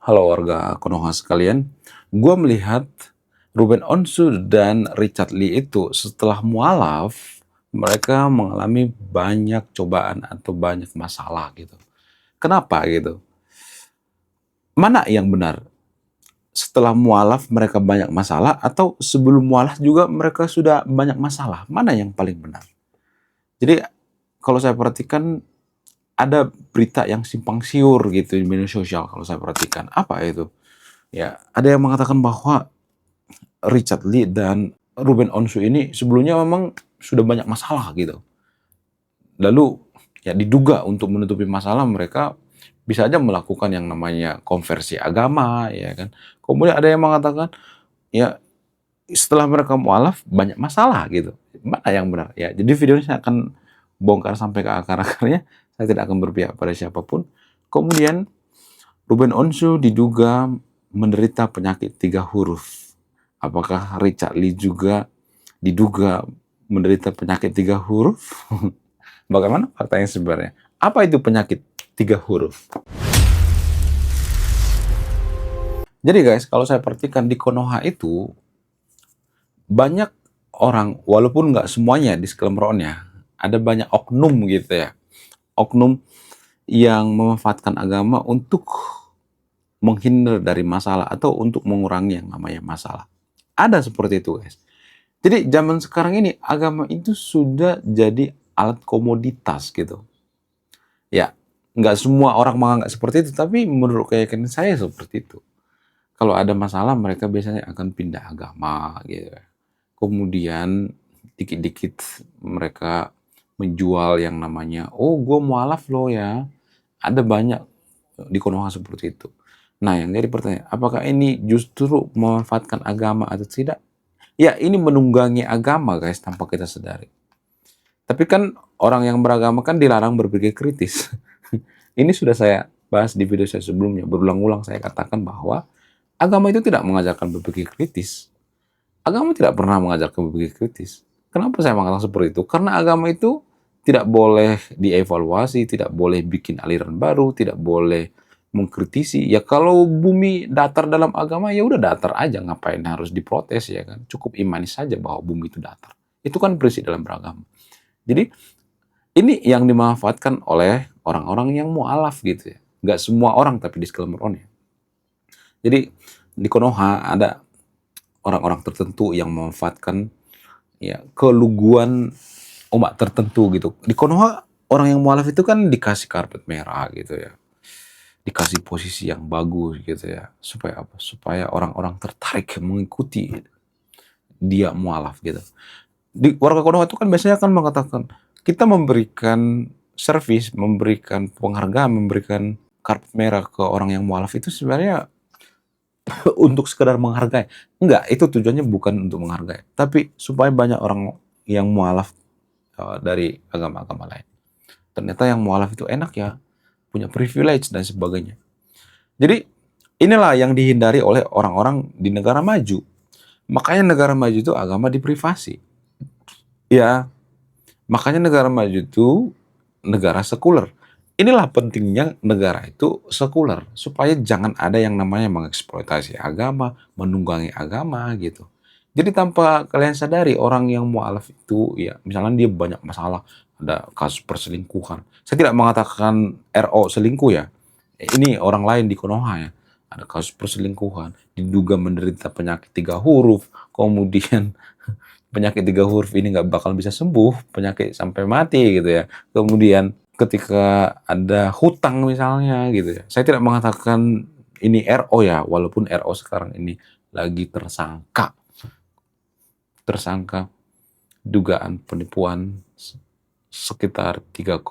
Halo warga Konoha sekalian, gue melihat Ruben Onsu dan Richard Lee itu setelah mualaf, mereka mengalami banyak cobaan atau banyak masalah gitu. Kenapa gitu? Mana yang benar? Setelah mualaf mereka banyak masalah atau sebelum mualaf juga mereka sudah banyak masalah? Mana yang paling benar? Jadi kalau saya perhatikan ada berita yang simpang siur gitu di media sosial kalau saya perhatikan. Apa itu? Ya, ada yang mengatakan bahwa Richard Lee dan Ruben Onsu ini sebelumnya memang sudah banyak masalah gitu. Lalu ya diduga untuk menutupi masalah mereka bisa aja melakukan yang namanya konversi agama ya kan. Kemudian ada yang mengatakan ya setelah mereka mualaf banyak masalah gitu. Mana yang benar? Ya, jadi videonya saya akan bongkar sampai ke akar-akarnya. Saya tidak akan berpihak pada siapapun. Kemudian Ruben Onsu diduga menderita penyakit 3 huruf. Apakah Richard Lee juga diduga menderita penyakit 3 huruf? Bagaimana fakta yang sebenarnya? Apa itu penyakit 3 huruf? Jadi guys, kalau saya perhatikan di Konoha itu, banyak orang, walaupun nggak semuanya disclaimer on-nya, ada banyak oknum gitu ya. Oknum yang memanfaatkan agama untuk menghindar dari masalah atau untuk mengurangi yang namanya masalah. Ada seperti itu guys. Jadi zaman sekarang ini agama itu sudah jadi alat komoditas gitu. Ya, nggak semua orang menganggap seperti itu, tapi menurut keyakinan saya seperti itu. Kalau ada masalah mereka biasanya akan pindah agama gitu. Kemudian dikit-dikit mereka menjual yang namanya, oh gue mualaf loh ya. Ada banyak di Konoha seperti itu. Nah yang jadi pertanyaan, apakah ini justru memanfaatkan agama atau tidak? Ya, ini menunggangi agama guys tanpa kita sadari. Tapi kan orang yang beragama kan dilarang berpikir kritis. Ini sudah saya bahas di video saya sebelumnya. Berulang-ulang saya katakan bahwa agama itu tidak mengajarkan berpikir kritis. Agama tidak pernah mengajarkan berpikir kritis. Kenapa saya mengatakan seperti itu? Karena agama itu tidak boleh dievaluasi, tidak boleh bikin aliran baru, tidak boleh mengkritisi. Ya kalau bumi datar dalam agama ya udah datar aja, ngapain harus diprotes ya kan? Cukup imani saja bahwa bumi itu datar. Itu kan prinsip dalam beragama. Jadi ini yang dimanfaatkan oleh orang-orang yang mualaf gitu ya. Nggak semua orang tapi disclaimer on ya. Jadi di Konoha ada orang-orang tertentu yang memanfaatkan ya keluguan umat tertentu gitu. Di Konoha orang yang mualaf itu kan dikasih karpet merah gitu ya. Dikasih posisi yang bagus gitu ya. Supaya apa? Supaya orang-orang tertarik mengikuti dia mualaf gitu. Di warga Konoha itu kan biasanya kan mengatakan kita memberikan servis, memberikan penghargaan, memberikan karpet merah ke orang yang mualaf itu sebenarnya untuk sekedar menghargai. Enggak, itu tujuannya bukan untuk menghargai, tapi supaya banyak orang yang mualaf dari agama-agama lain. Ternyata yang mualaf itu enak ya, punya privilege dan sebagainya. Jadi inilah yang dihindari oleh orang-orang di negara maju. Makanya negara maju itu agama diprivasi. Ya, makanya negara maju itu negara sekuler. Inilah pentingnya negara itu sekuler, supaya jangan ada yang namanya mengeksploitasi agama, menunggangi agama gitu. Jadi tanpa kalian sadari orang yang mualaf itu ya misalnya dia banyak masalah, ada kasus perselingkuhan. Saya tidak mengatakan RO selingkuh ya. Ini orang lain di Konoha ya. Ada kasus perselingkuhan, diduga menderita penyakit 3 huruf, kemudian penyakit 3 huruf ini nggak bakal bisa sembuh, penyakit sampai mati gitu ya. Kemudian ketika ada hutang misalnya gitu ya. Saya tidak mengatakan ini RO ya, walaupun RO sekarang ini lagi tersangka dugaan penipuan sekitar 3,5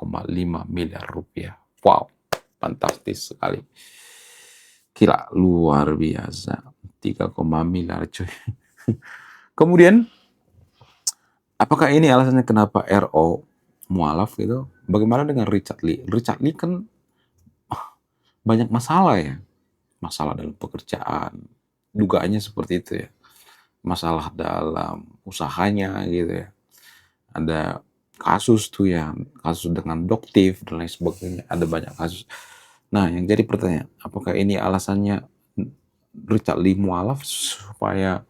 miliar rupiah. Wow, fantastis sekali. Gila, luar biasa. 3, miliar cuy. Kemudian, apakah ini alasannya kenapa RO mualaf gitu? Bagaimana dengan Richard Lee? Richard Lee kan banyak masalah ya. Masalah dalam pekerjaan. Dugaannya seperti itu ya. Masalah dalam usahanya gitu ya. Ada kasus tuh ya. Kasus dengan doktif dan lain sebagainya. Ada banyak kasus. Nah, yang jadi pertanyaan, apakah ini alasannya Richard Lee mualaf supaya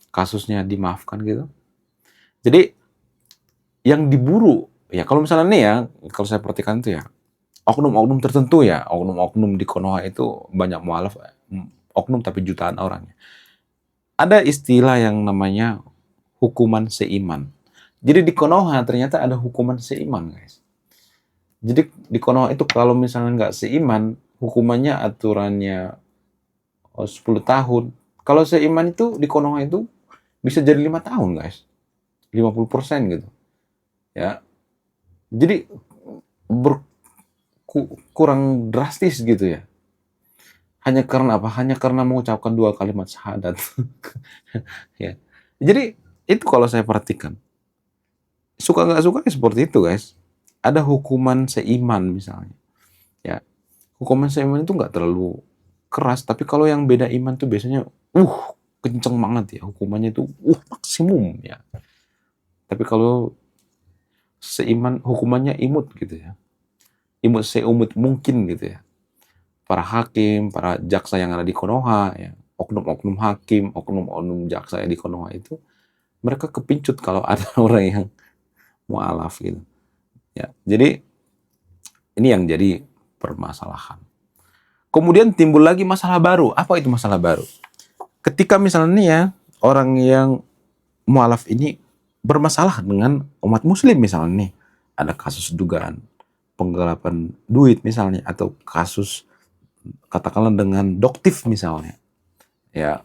kasusnya dimaafkan gitu? Jadi yang diburu ya kalau misalnya nih ya, kalau saya perhatikan itu ya oknum-oknum tertentu ya, oknum-oknum di Konoha itu banyak mualaf, oknum tapi jutaan orang. Ada istilah yang namanya hukuman seiman. Jadi di Konoha ternyata ada hukuman seiman, guys. Jadi di Konoha itu kalau misalnya nggak seiman, hukumannya aturannya 10 tahun. Kalau seiman itu di Konoha itu bisa jadi 5 tahun, guys. 50% gitu. Ya. Jadi kurang drastis gitu ya. Hanya karena apa? Hanya karena mengucapkan 2 kalimat syahadat. Ya. Jadi itu kalau saya perhatikan. Suka nggak suka ya seperti itu, guys. Ada hukuman seiman misalnya. Ya. Hukuman seiman itu nggak terlalu keras, tapi kalau yang beda iman tuh biasanya kenceng banget ya. Hukumannya itu maksimum ya. Tapi kalau seiman hukumannya imut gitu ya. Imut seumut mungkin gitu ya. Para hakim, para jaksa yang ada di Konoha, ya, oknum-oknum hakim, oknum-oknum jaksa yang di Konoha itu, mereka kepincut kalau ada orang yang mualaf gitu. Ya, jadi ini yang jadi permasalahan. Kemudian timbul lagi masalah baru. Apa itu masalah baru? Ketika misalnya nih ya, orang yang mualaf ini bermasalah dengan umat muslim misalnya nih, ada kasus dugaan penggelapan duit misalnya, atau kasus katakanlah dengan doktif misalnya, ya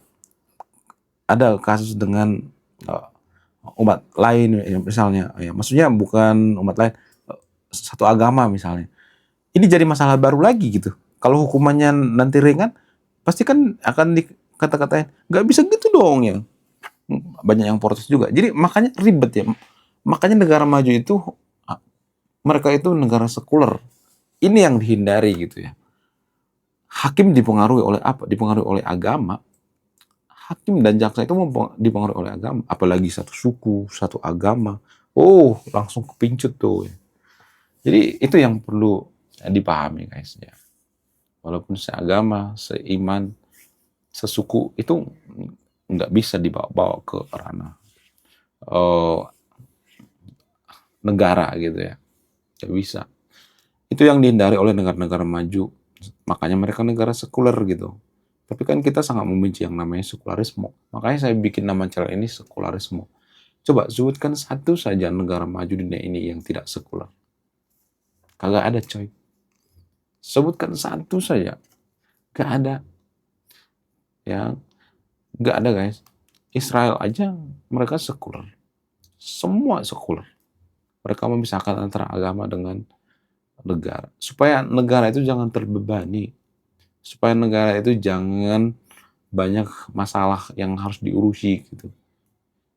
ada kasus dengan umat lain ya, misalnya, ya maksudnya bukan umat lain, satu agama misalnya. Ini jadi masalah baru lagi gitu. Kalau hukumannya nanti ringan, pasti kan akan dikata-katain, nggak bisa gitu dong ya. Banyak yang protes juga. Jadi makanya ribet ya. Makanya negara maju itu, mereka itu negara sekuler. Ini yang dihindari gitu ya. Hakim dipengaruhi oleh apa? Dipengaruhi oleh agama. Hakim dan jaksa itu dipengaruhi oleh agama. Apalagi satu suku, satu agama. Langsung kepincut tuh. Jadi itu yang perlu dipahami, guys. Ya. Walaupun seagama, seiman, sesuku, itu nggak bisa dibawa-bawa ke ranah negara gitu ya. Nggak bisa. Itu yang dihindari oleh negara-negara maju. Makanya mereka negara sekuler gitu. Tapi kan kita sangat membenci yang namanya sekularisme. Makanya saya bikin nama channel ini sekularisme. Coba sebutkan satu saja negara maju di dunia ini yang tidak sekuler. Kagak ada, coy. Sebutkan satu saja. Gak ada. Ya, gak ada, guys. Israel aja mereka sekuler. Semua sekuler. Mereka memisahkan antara agama dengan negara. Supaya negara itu jangan terbebani. Supaya negara itu jangan banyak masalah yang harus diurusi gitu.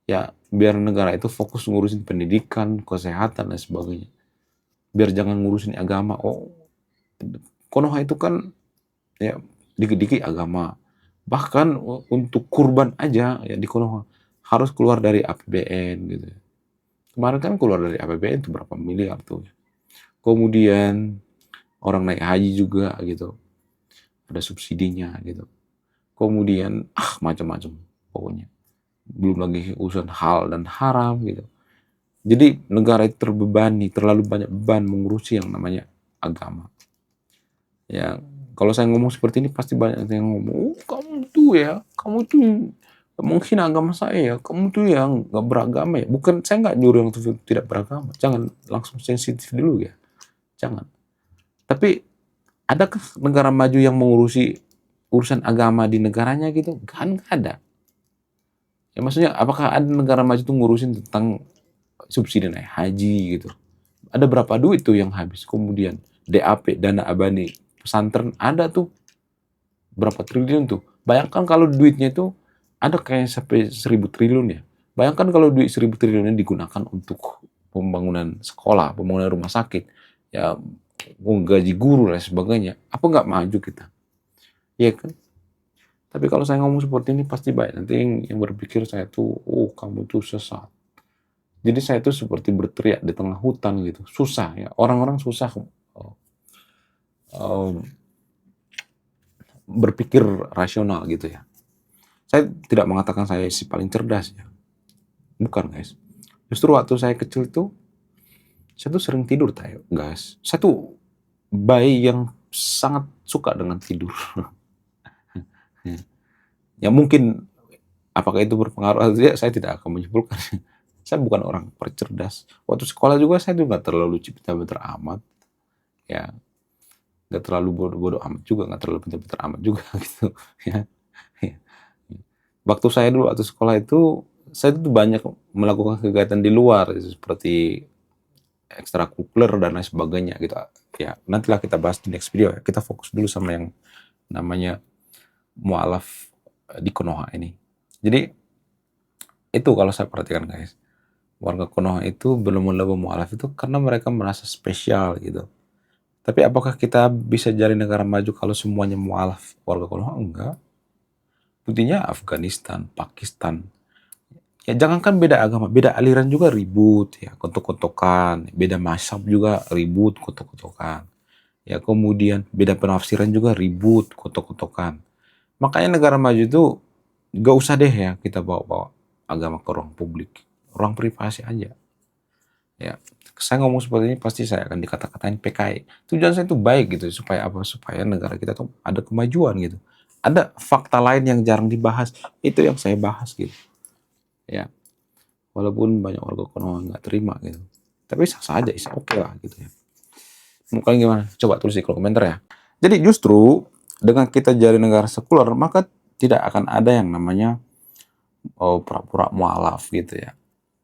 Ya, biar negara itu fokus ngurusin pendidikan, kesehatan, dan sebagainya. Biar jangan ngurusin agama. Konoha itu kan ya dikit-dikit agama. Bahkan untuk kurban aja ya di Konoha harus keluar dari APBN gitu. Kemarin kan keluar dari APBN itu berapa miliar tuh. Kemudian orang naik haji juga gitu. Ada subsidinya gitu. Kemudian macam-macam pokoknya. Belum lagi urusan hal dan haram gitu. Jadi negara itu terbebani, terlalu banyak beban mengurusi yang namanya agama. Ya, kalau saya ngomong seperti ini pasti banyak yang ngomong, kamu tuh menghina agama saya ya, kamu tuh yang nggak beragama ya. Bukan, saya nggak nyuruh yang tidak beragama. Jangan langsung sensitif dulu ya, jangan. Tapi adakah negara maju yang mengurusi urusan agama di negaranya gitu? Kan nggak ada. Ya maksudnya apakah ada negara maju tuh ngurusin tentang subsidi naik haji gitu? Ada berapa duit tuh yang habis? Kemudian DAP, dana abadi pesantren ada tuh berapa triliun tuh. Bayangkan kalau duitnya itu ada kayak sampai 1.000 triliun ya. Bayangkan kalau duit 1.000 triliunnya digunakan untuk pembangunan sekolah, pembangunan rumah sakit, ya gaji guru dan sebagainya. Apa nggak maju kita? Iya kan? Tapi kalau saya ngomong seperti ini pasti banyak nanti yang berpikir saya tuh, kamu tuh sesat. Jadi saya tuh seperti berteriak di tengah hutan gitu. Susah ya. Orang-orang susah mmm, berpikir rasional gitu ya. Saya tidak mengatakan saya si paling cerdas ya, bukan guys. Justru waktu saya kecil itu, saya tuh sering tidur tahu guys. Saya tuh bayi yang sangat suka dengan tidur. Ya mungkin apakah itu berpengaruh atau tidak, saya tidak akan menyimpulkan. Saya bukan orang cerdas. Waktu sekolah juga saya tuh nggak terlalu pintar-pintar amat, ya. Nggak terlalu bodoh-bodoh amat juga, nggak terlalu pintar-pintar amat juga gitu, ya. Waktu saya dulu waktu sekolah itu, saya tuh banyak melakukan kegiatan di luar, seperti ekstrakurikuler dan lain sebagainya gitu. Ya, nantilah kita bahas di next video ya. Kita fokus dulu sama yang namanya mualaf di Konoha ini. Jadi, itu kalau saya perhatikan guys. Warga Konoha itu belum menemukan mualaf itu karena mereka merasa spesial gitu. Tapi apakah kita bisa jadi negara maju kalau semuanya mualaf warga Konoha? Enggak. Buktinya Afghanistan, Pakistan. Ya jangankan beda agama, beda aliran juga ribut ya, kotok-kotokan, beda mazhab juga ribut, kotok-kotokan. Ya kemudian beda penafsiran juga ribut, kotok-kotokan. Makanya negara maju itu gak usah deh ya kita bawa-bawa agama ke ruang publik, ruang privasi aja. Ya, saya ngomong seperti ini pasti saya akan dikata-katain PKI. Tujuan saya itu baik gitu, supaya apa? Supaya negara kita tuh ada kemajuan gitu. Ada fakta lain yang jarang dibahas, itu yang saya bahas gitu. Ya, walaupun banyak warga Konoha nggak terima gitu. Tapi sah-sah aja, oke lah gitu ya. Mungkin gimana? Coba tulis di kolom komentar ya. Jadi justru dengan kita jadi negara sekuler, maka tidak akan ada yang namanya pura-pura mualaf gitu ya.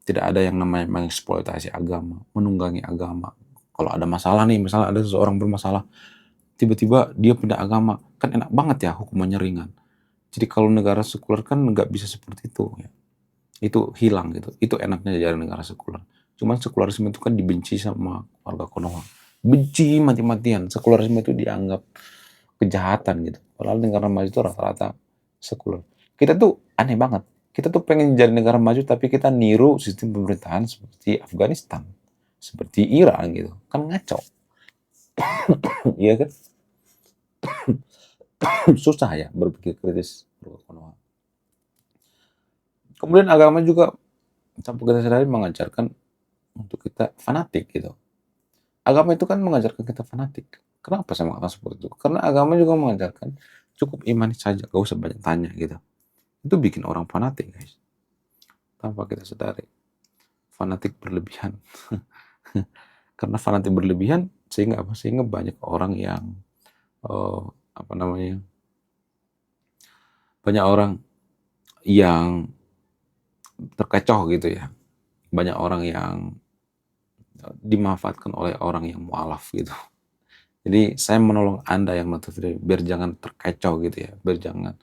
Tidak ada yang namanya mengeksploitasi agama, menunggangi agama. Kalau ada masalah nih, misalnya ada seseorang bermasalah, tiba-tiba dia pindah agama, kan enak banget ya hukumannya ringan. Jadi kalau negara sekuler kan nggak bisa seperti itu ya. Itu hilang gitu. Itu enaknya jadi negara sekuler. Cuman sekularisme itu kan dibenci sama warga Konoha. Benci mati-matian. Sekularisme itu dianggap kejahatan gitu. Padahal negara maju itu rata-rata sekuler. Kita tuh aneh banget. Kita tuh pengen jadi negara maju tapi kita niru sistem pemerintahan seperti Afghanistan, seperti Iran gitu. Kan ngaco. Iya kan? Susah ya berpikir kritis warga Konoha. Kemudian agama juga tanpa kita sadari mengajarkan untuk kita fanatik gitu. Agama itu kan mengajarkan kita fanatik. Kenapa saya mengatakan seperti itu? Karena agama juga mengajarkan cukup imani saja, gak usah banyak tanya gitu. Itu bikin orang fanatik guys. Tanpa kita sadari. Fanatik berlebihan. Karena fanatik berlebihan sehingga apa? Sehingga banyak orang yang apa namanya? Banyak orang yang terkecoh gitu ya. Banyak orang yang dimanfaatkan oleh orang yang mualaf gitu. Jadi saya menolong Anda yang nonton video biar jangan terkecoh gitu ya, biar jangan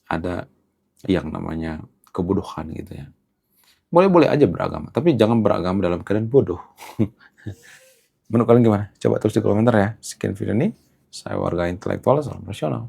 ada yang namanya kebodohan gitu ya. Boleh-boleh aja beragama, tapi jangan beragama dalam keadaan bodoh. Menurut kalian gimana? Coba tulis di komentar ya. Sekian video ini, saya warga intelektual, salam rasional.